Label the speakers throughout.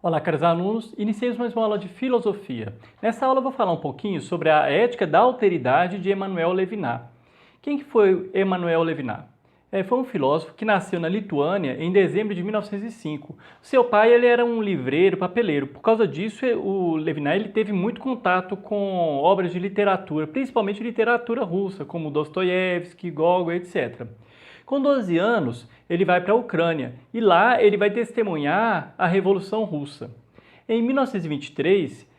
Speaker 1: Olá, caros alunos. Iniciemos mais uma aula de filosofia. Nessa aula eu vou falar um pouquinho sobre a ética da alteridade de Emmanuel Levinas. Quem que foi Emmanuel Levinas? Foi um filósofo que nasceu na Lituânia em dezembro de 1905. Seu pai ele era um livreiro, papeleiro. Por causa disso, o Levinas ele teve muito contato com obras de literatura, principalmente literatura russa, como Dostoiévski, Gogol, etc. Com 12 anos, ele vai para a Ucrânia e lá ele vai testemunhar a Revolução Russa. Em 1923,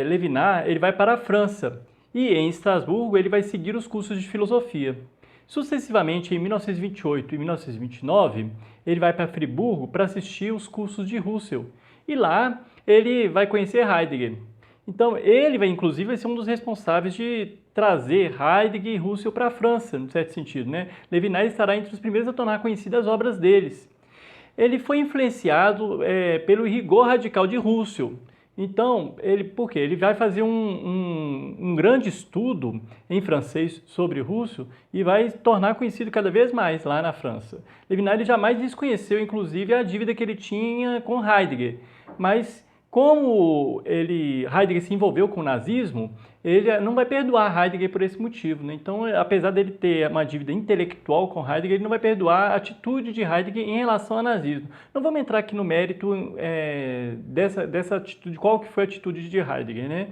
Speaker 1: Levinas ele vai para a França e em Estrasburgo ele vai seguir os cursos de filosofia. Sucessivamente, em 1928 e 1929, ele vai para Friburgo para assistir os cursos de Husserl e lá ele vai conhecer Heidegger. Então, ele vai, inclusive, ser um dos responsáveis de trazer Heidegger e Husserl para a França, no certo sentido, né? Levinas estará entre os primeiros a tornar conhecidas as obras deles. Ele foi influenciado pelo rigor radical de Husserl. Então, por quê? Ele vai fazer um grande estudo em francês sobre Husserl e vai tornar conhecido cada vez mais lá na França. Levinas ele jamais desconheceu, inclusive, a dívida que ele tinha com Heidegger, mas como Heidegger se envolveu com o nazismo, ele não vai perdoar Heidegger por esse motivo, né? Então, apesar dele ter uma dívida intelectual com Heidegger, ele não vai perdoar a atitude de Heidegger em relação ao nazismo. Não vamos entrar aqui no mérito dessa atitude, qual que foi a atitude de Heidegger, né?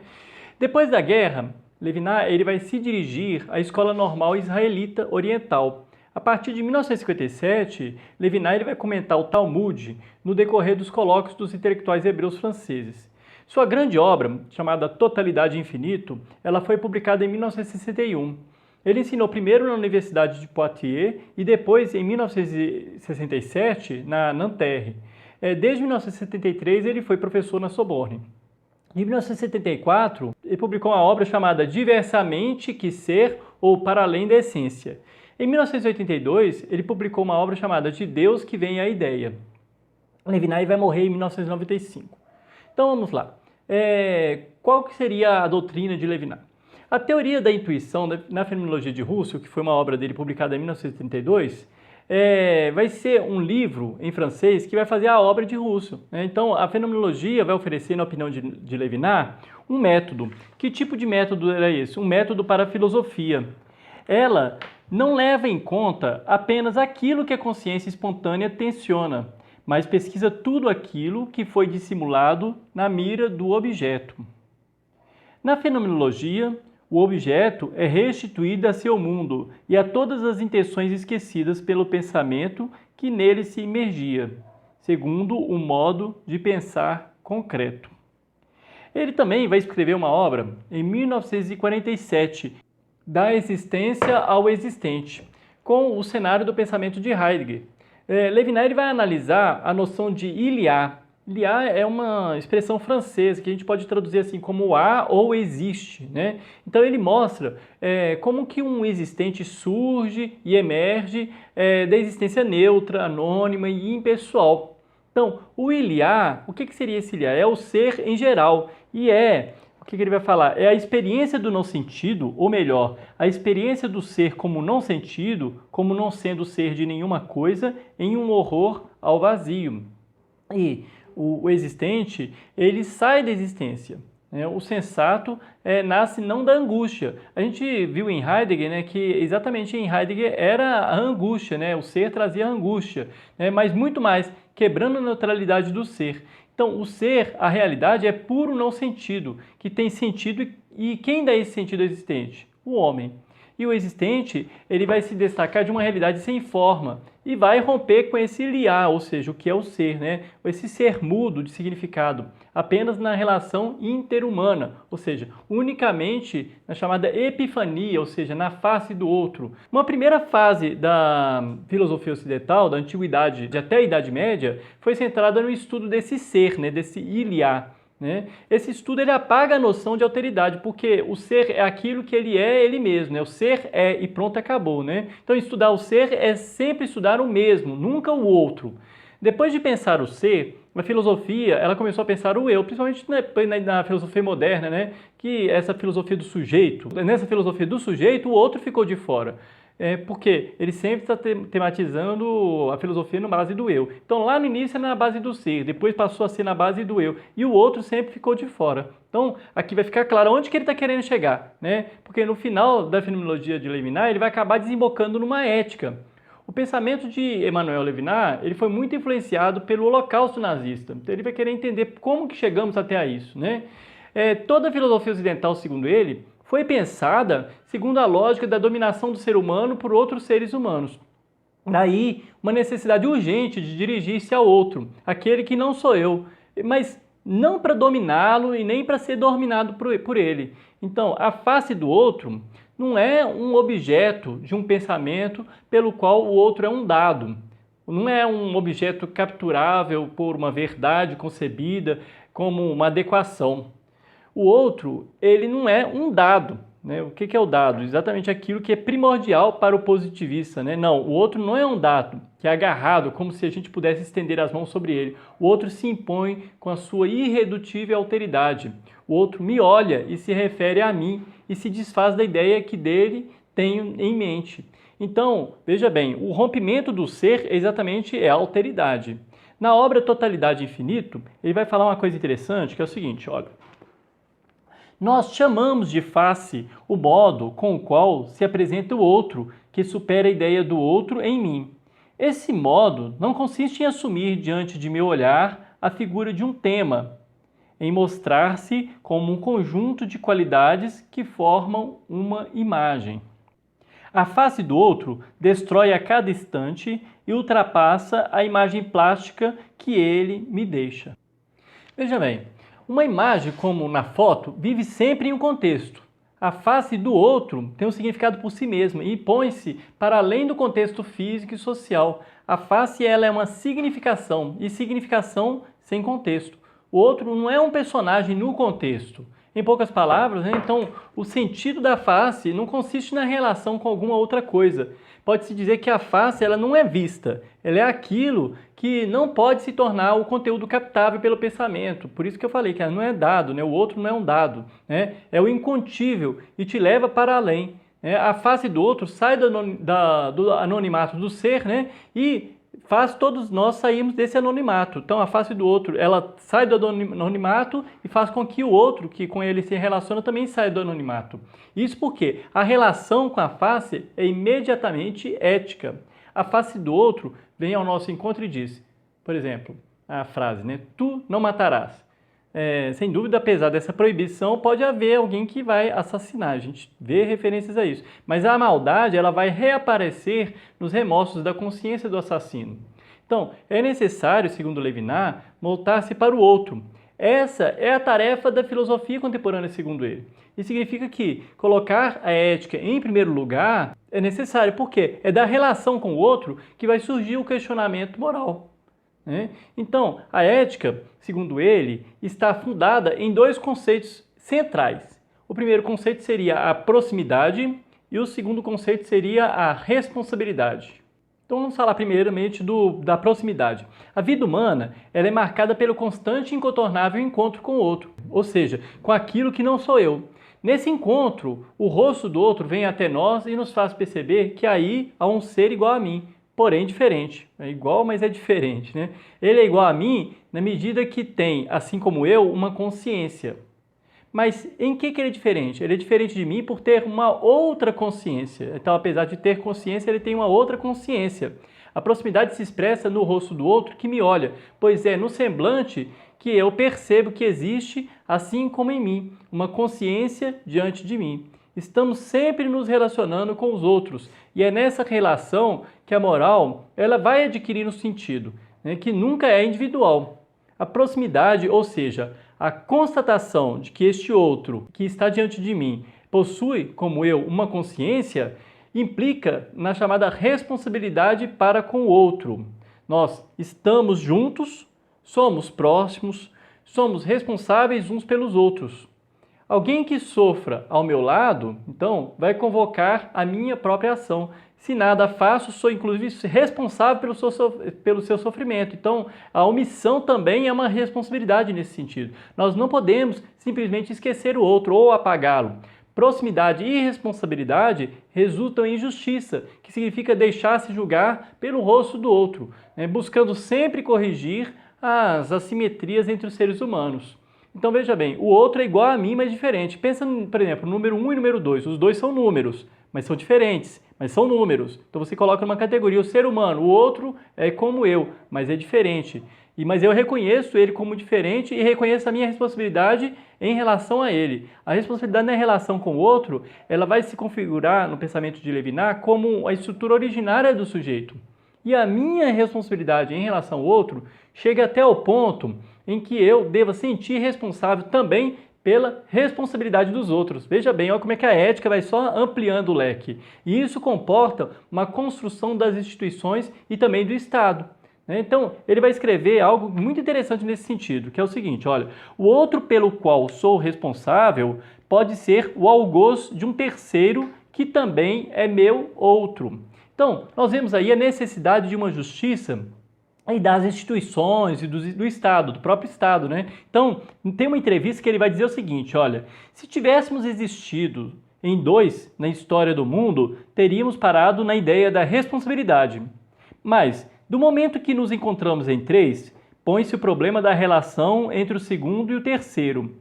Speaker 1: Depois da guerra, Levinas ele vai se dirigir à Escola Normal Israelita Oriental. A partir de 1957, Levinas ele vai comentar o Talmud no decorrer dos colóquios dos intelectuais hebreus franceses. Sua grande obra, chamada Totalidade e Infinito, ela foi publicada em 1961. Ele ensinou primeiro na Universidade de Poitiers e depois, em 1967, na Nanterre. Desde 1973, ele foi professor na Sorbonne. Em 1974, ele publicou uma obra chamada Diversamente que Ser ou Para Além da Essência. Em 1982, ele publicou uma obra chamada De Deus que Vem a Ideia. Levinas vai morrer em 1995. Então vamos lá. Qual que seria a doutrina de Levinas? A teoria da intuição na fenomenologia de Husserl, que foi uma obra dele publicada em 1932, vai ser um livro em francês que vai fazer a obra de Husserl. Então a fenomenologia vai oferecer, na opinião de Levinas, um método. Que tipo de método era esse? Um método para a filosofia. Ela não leva em conta apenas aquilo que a consciência espontânea tensiona, mas pesquisa tudo aquilo que foi dissimulado na mira do objeto. Na fenomenologia, o objeto é restituído a seu mundo e a todas as intenções esquecidas pelo pensamento que nele se imergia, segundo um modo de pensar concreto. Ele também vai escrever uma obra em 1947, Da existência ao existente, com o cenário do pensamento de Heidegger. Levinas ele vai analisar a noção de il y a. Il y a é uma expressão francesa que a gente pode traduzir assim como há ou existe, né? Então ele mostra como que um existente surge e emerge da existência neutra, anônima e impessoal. Então, o il y a, o que seria esse il y a? É o ser em geral e o que ele vai falar? É a experiência do não sentido, ou melhor, a experiência do ser como não sentido, como não sendo ser de nenhuma coisa, em um horror ao vazio. E o existente, ele sai da existência. O sensato nasce não da angústia. A gente viu em Heidegger, né, que exatamente em Heidegger era a angústia, né, o ser trazia a angústia, né, mas muito mais, quebrando a neutralidade do ser. Então, o ser, a realidade, é puro não sentido, que tem sentido e quem dá esse sentido existente? O homem. E o existente, ele vai se destacar de uma realidade sem forma e vai romper com esse il y a, ou seja, o que é o ser, né? Esse ser mudo de significado, apenas na relação interhumana, ou seja, unicamente na chamada epifania, ou seja, na face do outro. Uma primeira fase da filosofia ocidental, da antiguidade até a Idade Média, foi centrada no estudo desse ser, né? Desse il y a. Esse estudo ele apaga a noção de alteridade, porque o ser é aquilo que ele é ele mesmo, né? O ser é e pronto, acabou, né? Então estudar o ser é sempre estudar o mesmo, nunca o outro. Depois de pensar o ser, a filosofia ela começou a pensar o eu, principalmente na filosofia moderna, né? Que essa filosofia do sujeito, nessa filosofia do sujeito o outro ficou de fora. Porque ele sempre está tematizando a filosofia na base do eu. Então, lá no início era na base do ser, depois passou a ser na base do eu, e o outro sempre ficou de fora. Então, aqui vai ficar claro onde que ele está querendo chegar, né? Porque no final da fenomenologia de Levinas, ele vai acabar desembocando numa ética. O pensamento de Emmanuel Levinas, ele foi muito influenciado pelo Holocausto nazista. Então, ele vai querer entender como que chegamos até a isso, né? Toda a filosofia ocidental, segundo ele, foi pensada segundo a lógica da dominação do ser humano por outros seres humanos. Daí, uma necessidade urgente de dirigir-se ao outro, aquele que não sou eu, mas não para dominá-lo e nem para ser dominado por ele. Então, a face do outro não é um objeto de um pensamento pelo qual o outro é um dado. Não é um objeto capturável por uma verdade concebida como uma adequação. O outro, ele não é um dado, né? O que é o dado? Exatamente aquilo que é primordial para o positivista, né? Não, o outro não é um dado que é agarrado, como se a gente pudesse estender as mãos sobre ele. O outro se impõe com a sua irredutível alteridade. O outro me olha e se refere a mim e se desfaz da ideia que dele tenho em mente. Então, veja bem, o rompimento do ser exatamente é a alteridade. Na obra Totalidade e Infinito, ele vai falar uma coisa interessante, que é o seguinte, olha. Nós chamamos de face o modo com o qual se apresenta o outro, que supera a ideia do outro em mim. Esse modo não consiste em assumir diante de meu olhar a figura de um tema, em mostrar-se como um conjunto de qualidades que formam uma imagem. A face do outro destrói a cada instante e ultrapassa a imagem plástica que ele me deixa. Veja bem, uma imagem, como na foto, vive sempre em um contexto. A face do outro tem um significado por si mesma e põe-se para além do contexto físico e social. A face ela é uma significação e significação sem contexto. O outro não é um personagem no contexto. Em poucas palavras, né? Então, o sentido da face não consiste na relação com alguma outra coisa. Pode-se dizer que a face ela não é vista, ela é aquilo que não pode se tornar o conteúdo captável pelo pensamento. Por isso que eu falei que ela não é dado, né? O outro não é um dado, né? É o incontível e te leva para além. Né? A face do outro sai do anonimato do ser, né? E faz todos nós sairmos desse anonimato. Então, a face do outro, ela sai do anonimato e faz com que o outro, que com ele se relaciona, também saia do anonimato. Isso porque a relação com a face é imediatamente ética. A face do outro vem ao nosso encontro e diz, por exemplo, a frase, né? Tu não matarás. Sem dúvida, apesar dessa proibição, pode haver alguém que vai assassinar. A gente vê referências a isso. Mas a maldade ela vai reaparecer nos remorsos da consciência do assassino. Então, é necessário, segundo Levinas, voltar-se para o outro. Essa é a tarefa da filosofia contemporânea, segundo ele. E significa que colocar a ética em primeiro lugar é necessário, porque é da relação com o outro que vai surgir o questionamento moral. Então, a ética, segundo ele, está fundada em dois conceitos centrais. O primeiro conceito seria a proximidade e o segundo conceito seria a responsabilidade. Então, vamos falar primeiramente da proximidade. A vida humana ela é marcada pelo constante e incontornável encontro com o outro, ou seja, com aquilo que não sou eu. Nesse encontro, o rosto do outro vem até nós e nos faz perceber que aí há um ser igual a mim, porém diferente. É igual, mas é diferente, né? Ele é igual a mim na medida que tem, assim como eu, uma consciência. Mas em que ele é diferente? Ele é diferente de mim por ter uma outra consciência. Então, apesar de ter consciência, ele tem uma outra consciência. A proximidade se expressa no rosto do outro que me olha, pois é no semblante que eu percebo que existe, assim como em mim, uma consciência diante de mim. Estamos sempre nos relacionando com os outros e é nessa relação que a moral ela vai adquirindo sentido, né, que nunca é individual. A proximidade, ou seja, a constatação de que este outro que está diante de mim possui, como eu, uma consciência, implica na chamada responsabilidade para com o outro. Nós estamos juntos, somos próximos, somos responsáveis uns pelos outros. Alguém que sofra ao meu lado, então, vai convocar a minha própria ação. Se nada faço, sou inclusive responsável pelo seu sofrimento. Então, a omissão também é uma responsabilidade nesse sentido. Nós não podemos simplesmente esquecer o outro ou apagá-lo. Proximidade e responsabilidade resultam em justiça, que significa deixar-se julgar pelo rosto do outro, né? Buscando sempre corrigir as assimetrias entre os seres humanos. Então veja bem, o outro é igual a mim, mas diferente. Pensa, por exemplo, no número 1 e número 2. Os dois são números, mas são diferentes, mas são números. Então você coloca numa categoria o ser humano, o outro é como eu, mas é diferente. Mas eu reconheço ele como diferente e reconheço a minha responsabilidade em relação a ele. A responsabilidade na relação com o outro, ela vai se configurar no pensamento de Levinas como a estrutura originária do sujeito. E a minha responsabilidade em relação ao outro chega até o ponto em que eu deva sentir responsável também pela responsabilidade dos outros. Veja bem, olha como é que a ética vai só ampliando o leque. E isso comporta uma construção das instituições e também do Estado. Então, ele vai escrever algo muito interessante nesse sentido, que é o seguinte, olha, o outro pelo qual sou responsável pode ser o algoz de um terceiro que também é meu outro. Então, nós vemos aí a necessidade de uma justiça e das instituições e do Estado, do próprio Estado, né? Então, tem uma entrevista que ele vai dizer o seguinte, olha, se tivéssemos existido em dois na história do mundo, teríamos parado na ideia da responsabilidade. Mas, do momento que nos encontramos em três, põe-se o problema da relação entre o segundo e o terceiro.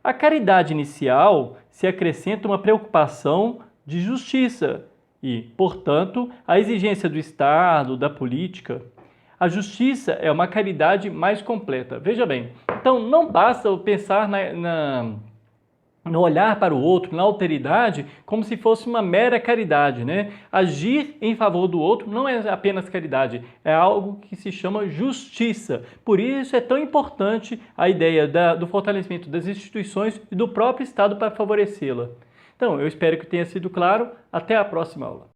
Speaker 1: À caridade inicial se acrescenta uma preocupação de justiça e, portanto, a exigência do Estado, da política. A justiça é uma caridade mais completa. Veja bem, então não basta pensar no olhar para o outro, na alteridade, como se fosse uma mera caridade, né? Agir em favor do outro não é apenas caridade, é algo que se chama justiça. Por isso é tão importante a ideia do fortalecimento das instituições e do próprio Estado para favorecê-la. Então, eu espero que tenha sido claro. Até a próxima aula.